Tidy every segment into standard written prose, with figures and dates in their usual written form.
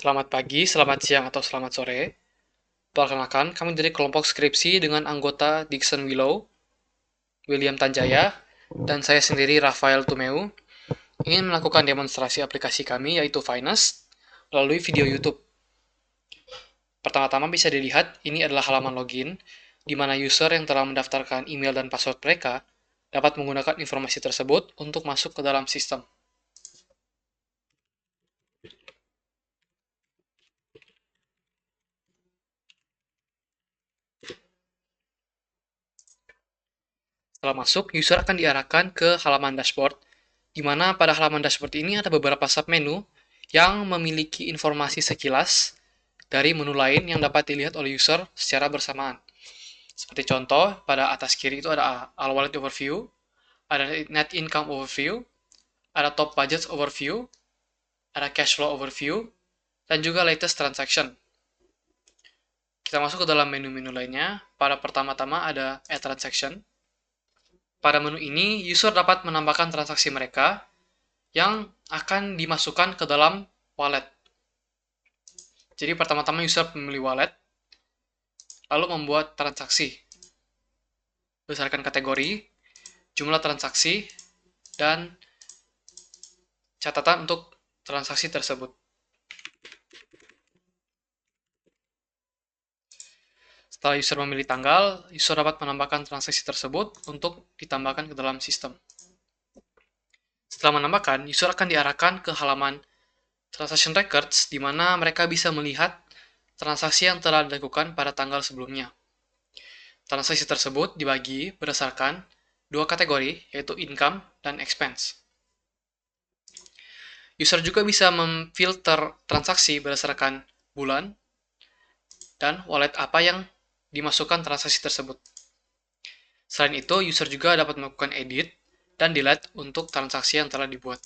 Selamat pagi, selamat siang, atau selamat sore. Perkenalkan, kami dari kelompok skripsi dengan anggota Dixon Willow, William Tanjaya, dan saya sendiri Rafael Tumeu, ingin melakukan demonstrasi aplikasi kami yaitu Finance melalui video YouTube. Pertama-tama bisa dilihat, ini adalah halaman login, di mana user yang telah mendaftarkan email dan password mereka dapat menggunakan informasi tersebut untuk masuk ke dalam sistem. Setelah masuk, user akan diarahkan ke halaman dashboard, di mana pada halaman dashboard ini ada beberapa submenu yang memiliki informasi sekilas dari menu lain yang dapat dilihat oleh user secara bersamaan. Seperti contoh, pada atas kiri itu ada All Wallet Overview, ada Net Income Overview, ada Top Budget Overview, ada Cash Flow Overview, dan juga Latest Transaction. Kita masuk ke dalam menu-menu lainnya. Pada pertama-tama ada Add Transaction. Pada menu ini, user dapat menambahkan transaksi mereka yang akan dimasukkan ke dalam wallet. Jadi pertama-tama user memilih wallet, lalu membuat transaksi berdasarkan kategori, jumlah transaksi, dan catatan untuk transaksi tersebut. Setelah user memilih tanggal, user dapat menambahkan transaksi tersebut untuk ditambahkan ke dalam sistem. Setelah menambahkan, user akan diarahkan ke halaman Transaction Records, di mana mereka bisa melihat transaksi yang telah dilakukan pada tanggal sebelumnya. Transaksi tersebut dibagi berdasarkan dua kategori, yaitu income dan expense. User juga bisa memfilter transaksi berdasarkan bulan dan wallet apa yang dimasukkan transaksi tersebut. Selain itu, user juga dapat melakukan edit dan delete untuk transaksi yang telah dibuat.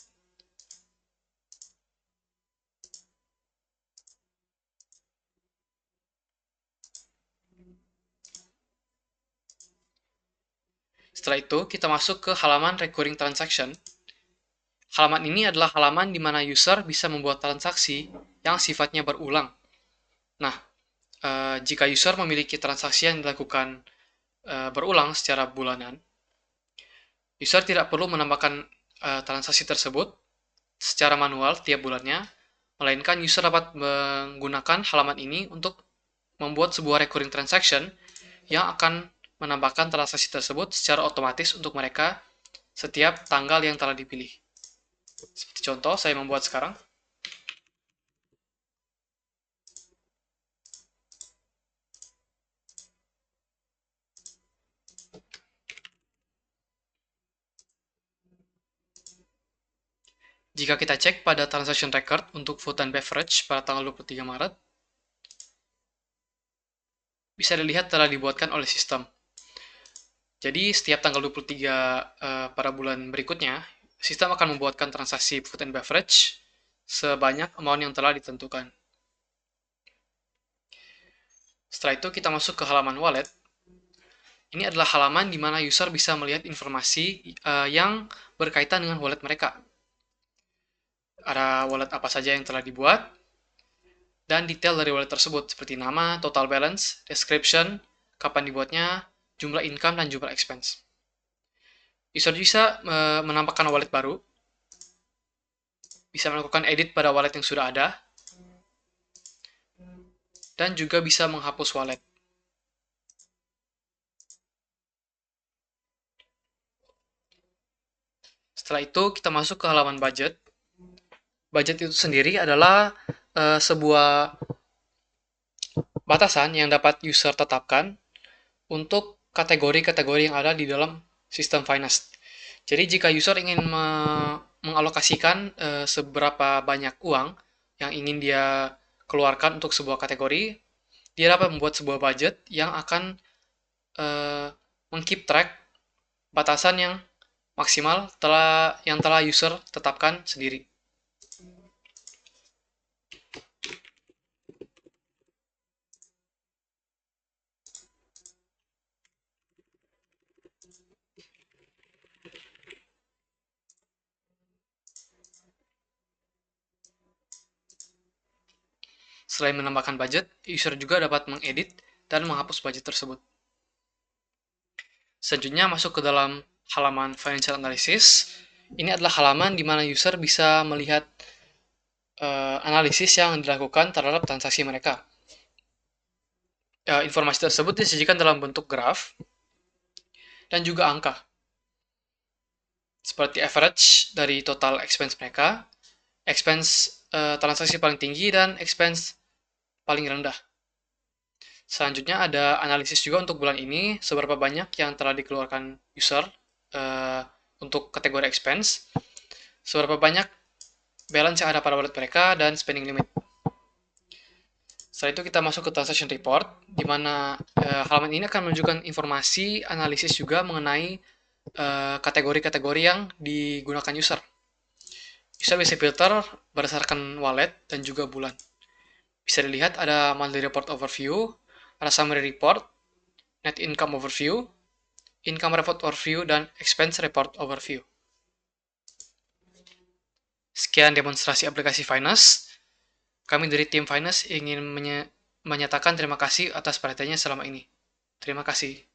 Setelah itu, kita masuk ke halaman Recurring Transaction. Halaman ini adalah halaman di mana user bisa membuat transaksi yang sifatnya berulang. Nah, jika user memiliki transaksi yang dilakukan berulang secara bulanan, user tidak perlu menambahkan transaksi tersebut secara manual tiap bulannya, melainkan user dapat menggunakan halaman ini untuk membuat sebuah recurring transaction yang akan menambahkan transaksi tersebut secara otomatis untuk mereka setiap tanggal yang telah dipilih. Seperti contoh, saya membuat sekarang. Jika kita cek pada transaction record untuk food and beverage pada tanggal 23 Maret, bisa dilihat telah dibuatkan oleh sistem. Jadi setiap tanggal 23 pada bulan berikutnya, sistem akan membuatkan transaksi food and beverage sebanyak amount yang telah ditentukan. Setelah itu kita masuk ke halaman wallet. Ini adalah halaman di mana user bisa melihat informasi yang berkaitan dengan wallet mereka. Ada wallet apa saja yang telah dibuat, dan detail dari wallet tersebut seperti nama, total balance, description, kapan dibuatnya, jumlah income, dan jumlah expense. User bisa menambahkan wallet baru, bisa melakukan edit pada wallet yang sudah ada, dan juga bisa menghapus wallet. Setelah itu kita masuk ke halaman budget. Budget itu sendiri adalah sebuah batasan yang dapat user tetapkan untuk kategori-kategori yang ada di dalam sistem finance. Jadi jika user ingin mengalokasikan seberapa banyak uang yang ingin dia keluarkan untuk sebuah kategori, dia dapat membuat sebuah budget yang akan meng-keep track batasan yang maksimal yang telah user tetapkan sendiri. Selain menambahkan budget, user juga dapat mengedit dan menghapus budget tersebut. Selanjutnya masuk ke dalam halaman Financial Analysis. Ini adalah halaman di mana user bisa melihat analisis yang dilakukan terhadap transaksi mereka. Informasi tersebut disajikan dalam bentuk graf dan juga angka, seperti average dari total expense mereka, expense transaksi paling tinggi, dan expense paling rendah. Selanjutnya ada analisis juga untuk bulan ini, seberapa banyak yang telah dikeluarkan user untuk kategori expense, seberapa banyak balance yang ada pada wallet mereka, dan spending limit. Setelah itu kita masuk ke transaction report, di mana halaman ini akan menunjukkan informasi analisis juga mengenai kategori-kategori yang digunakan user. User bisa filter berdasarkan wallet dan juga bulan. Bisa dilihat ada monthly report overview, ada summary report, net income overview, income report overview, dan expense report overview. Sekian demonstrasi aplikasi Finance. Kami dari tim Finance ingin menyatakan terima kasih atas perhatiannya selama ini. Terima kasih.